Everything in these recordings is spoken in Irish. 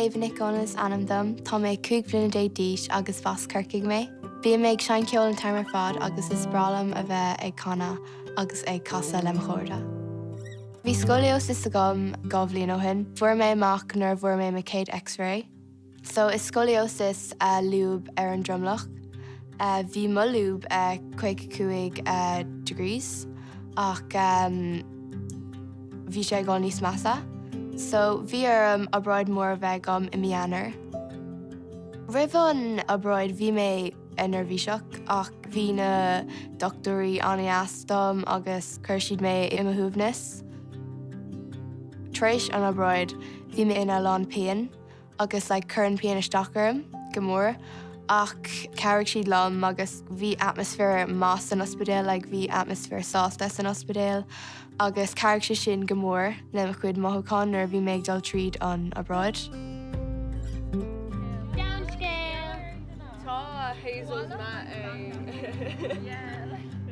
éhannic anam dom, tá mé 5 blina díis agus fas circaigh mé. Bí méid sein ceol an timer fad agus is bralam a bheith ag canna agus ag casa le chóirda. Bhí scoliosis agam go bhbliain ó hin, bhuair mé amach nar bhuair mé me céad X-ray. So is scoliosis lúb ar an drumlach. Bhí mo lúb 52 degrees ach bhí sé go níos measa. So bhí abroad mór bheith gom I mianar. Rih an abroad bhí mé nervhíseach ach bhí na doctorí anias dom agus chuir siad mé imimethúbnas. Tréis an abroad bhí mé ina lán pein agus churann pein isteachar go mór ach ceirigh siad lom agus bhí atmosfér más an ospidéal bhí atmosfér sásta san ospidéal agus ceirigh sé sin go mór le a chuid mothúcán nar bhí méid dul tríd an abroad.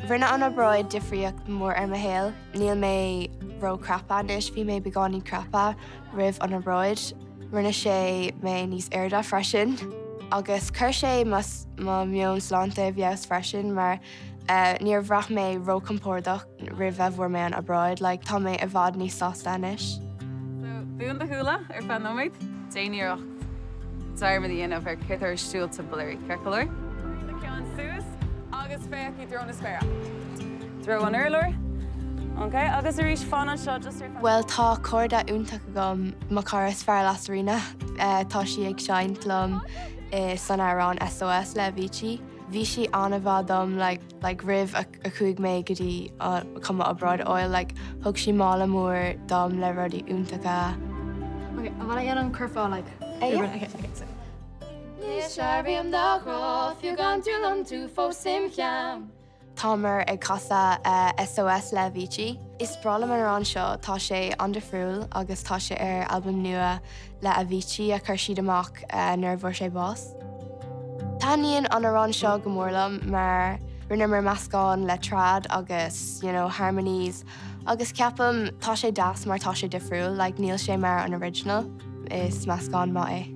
Rinne an abroad difriocht mór ar héal, níl mé ro crapa is bhí mé beáí crapa rih an abroad, rinne sé mé níos airda freisin, agus chuir sé má mion slánta bheas freisin mar níor bhreath mé ro compórdach rih bhór mé an abroad, tá mé a bhd níos sástanis. Bún de thuúla ar fanóid, déanaíocht Dair me dhéanamh ar citar stúilta buirí cecolir. Ceann suas agus féach í drona spéire. Dro an urlóir. Okay, agus arís fáin an seo just ar Well, tá córda úntaach agam má choras fear lasarina. Tá si ag seint lom san arán SOS le bhítí. Bhí si anna bhádom rih a chuig mé go dtí cuma abroad oil, thug si mála mór dom le rudí úntacha. Okay, I'm gonna get on curveball Okay. Támar ag casa SOS le bhítí. Is bralam an seo tá sé andafriúil agus tá sé ar album nua le a bhítí a chuir siad amach nar bhór sé bás. Táíonn an arán seo go mórlam mar rinne mar meascáin le trad agus harmonies agus ceapam tá sé das mar tá sé difriúil, níl sé mar an original is meascáin má é.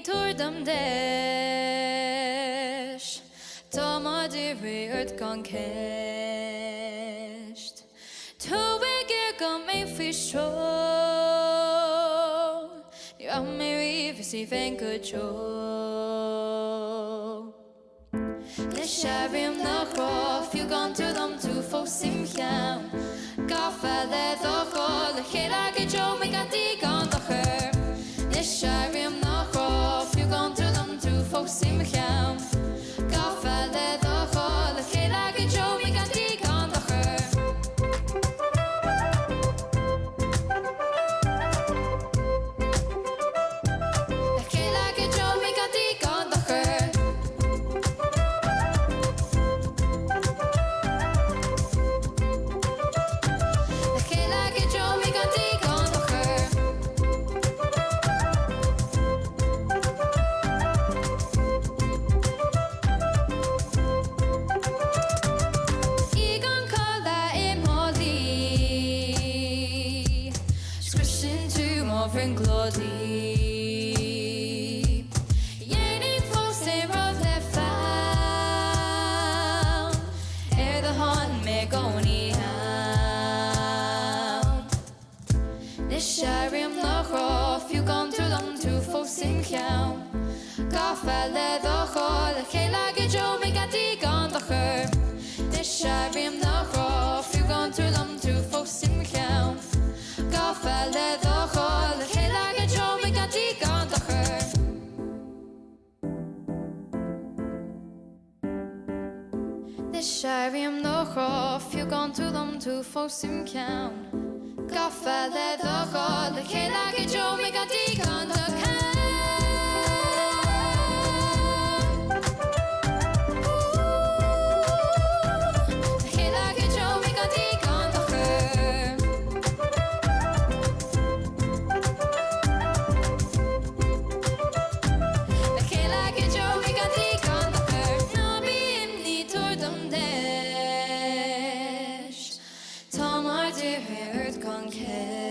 Tordam deis Tá má réirt gan ceist Tá ige go mé fi seo Ní a mé rih sí féin go teo Le sebrim nachrá fiú gan túdam tú fó sim cheam Gafa le dochá le chéad aige jo mé gantí gan dochir Le sebrim nachrá fiú gan túdam tú fó sim cheam Gafa le dochá le chéad aige jo mé gantí gan dochir Le chéad aige jo mé gantí gan dochir Le chéad aige jo mé gantí gan dochir Egan colla imholí Scrisin tú má frin glodí Dhéanaí fós é rud le fán the hon me gcónaí ann Nis sebrim nachrá fiú gan túdam tú fós sim cheam Gafa le dochá le chéad aige jo mé gantí gan dochir Nis sebrim nachrá fiú gan túdam tú fós sim cheam Gafa le dochá le chéad aige jo mé gantí gan dochir Nis sebrim nachrá fiú gan túdam tú fós sim cheam Gafa le dochá le chéad aige jo mé gantí gan dochir Le chéad aige jo mé gantí gan dochir Le chéad aige jo mé gantí gan dochir Ná bíam ní túdam deis Tá mar réirt gan ceist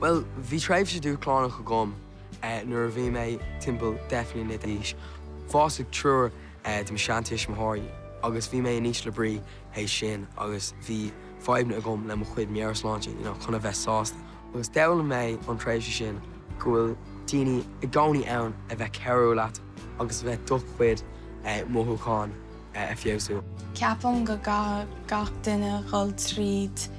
Well, bhí tréimh sé dú chlánach go gom nuair a bhí mé timpeall definitely nit éis. Fásaigh trúr de seantais mthirí, agus bhí mé níos le brí hééis sin agus bhí feimne a gom le mo chuid mearslánte, chuna bheith sásta. Agus dela mé an tréimh sin go bhfuil daoine i gcónaí ann a bheith ceú leat agus bheith duchhuid mothúáin a fiosú. Ceapan go gach duine ghil tríd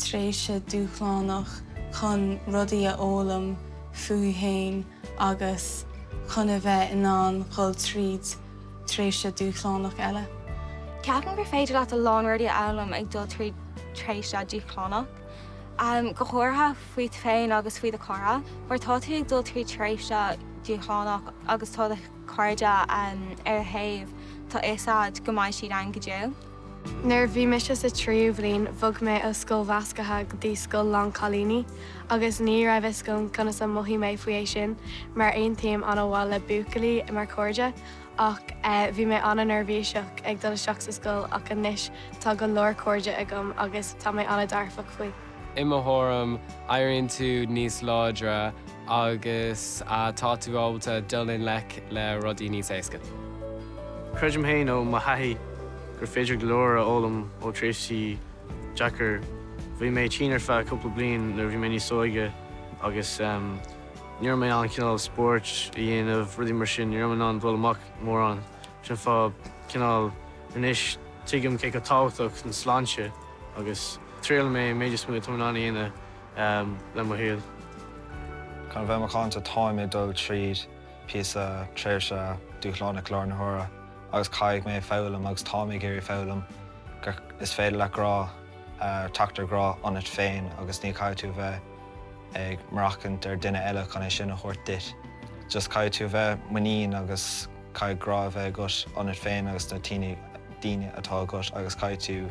tréise dúchlánach chun rudaí a ólam fuaí hain agus chuna bheith in an ghil tríd tréise dúchlánach eile. Ceapan gur féidir leat a lánraí elam ag dul tríd tréise dúchlánach. Go chóirtha faoi féin agus faoi de cara, mar tá tú ag dul tríd tréise dúchlánach agus tá cairde ar thaobh tá éad go maiid siad an go dé. Nuair bhí me sa tríú bhlín bhog mé ó scoil bhascathe go dtí scoil Long Chalíní, agus ní raibh iscon chuna sa mohí mé faoi sin mar aon taobh an bháil le bucalaí mar cóide, ach bhí mé anna nervhíiseach ag dul isteach sa scoil ach anois tá go leor cóide agam agus tá mé anna darfach faoi. Imimethorm éironn tú níos láidre agus tá tú ábalta dulinn le rudaí níos éasca. Creidim hain ó maithaí gur féidir glóra ólam ó tréisí Jackar. Bhí mé tíonar feadh cúpla bliain nuair bhí mé níos óige agus níor mé an cinál sport i dhéanamh rudaí mar sin, níor mé an bhfuil amach mór an. Sin fá cinál inis tuigim cé go táhachtach an sláinte agus tríal mé méidir smúid tumanna dhéana le mo héal. Can bheith marchánta táimid dul tríd píosa tréise dúchlánach lár na thóra, agus caiigh mé fálam agus táimid géirí fálam gur is féidir le grá tactar grá anit féin agus ní caiigh tú bheith ag marachant ar duine eile chun é sin a chuirt dit. Just caiigh tú bheith muín agus caiigh grá bheith gus anit féin agus na daoine atá gus agus caiigh tú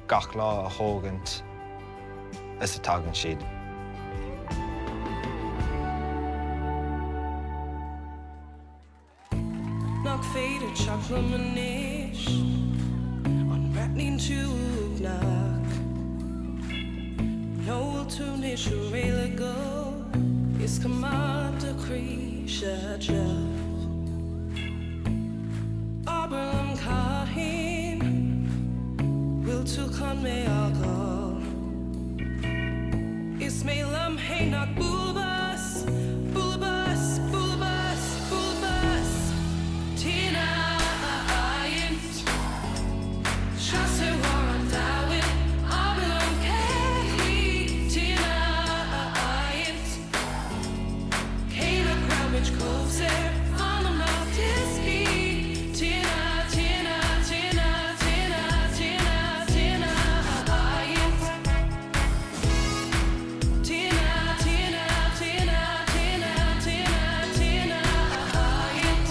gach lá a thógant is a tagann siad. Nach féidir teach le manéis an bretnín túúgnach. Nóil tú níosú réile go is cumad a crí se deaf. Aberlam caithín bhfuil tú chun mé agáil. Is mé lam héanach búlbas, búlbas, búlbas, búlbas. Tina aint Shasa war an dawin Abelam kehli Tina aint Kayla Crouch Coveser Anam not dispi Tina, Tina, Tina, Tina, Tina, Tina aint Tina, Tina, Tina, Tina, Tina, Tina aint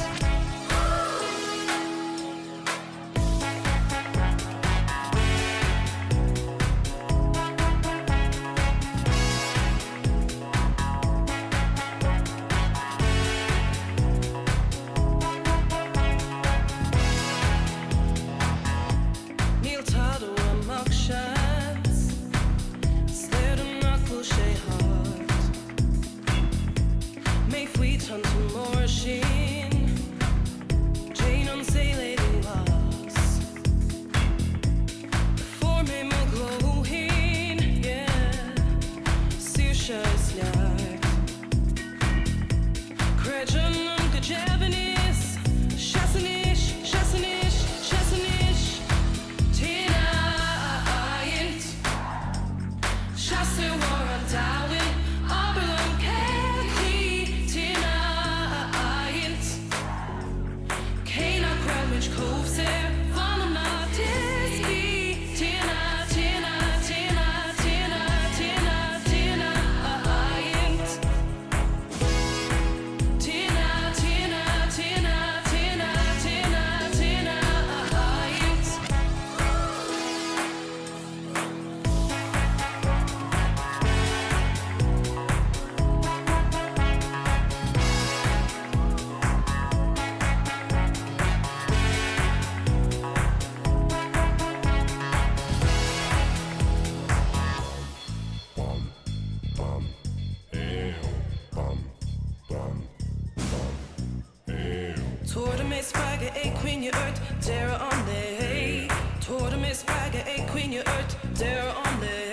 Níl tadú amach seans Sléir an nachfuil sé hart Mé faoi tan tú mór sin Jane an saoléadú las For mé mo glóhín, Siúr se is leart Creideann an go Javanese Seasanis, Seasanis, Seasanis Tina aint Shasa war an dawin Aberlam kehli Tina They're on there.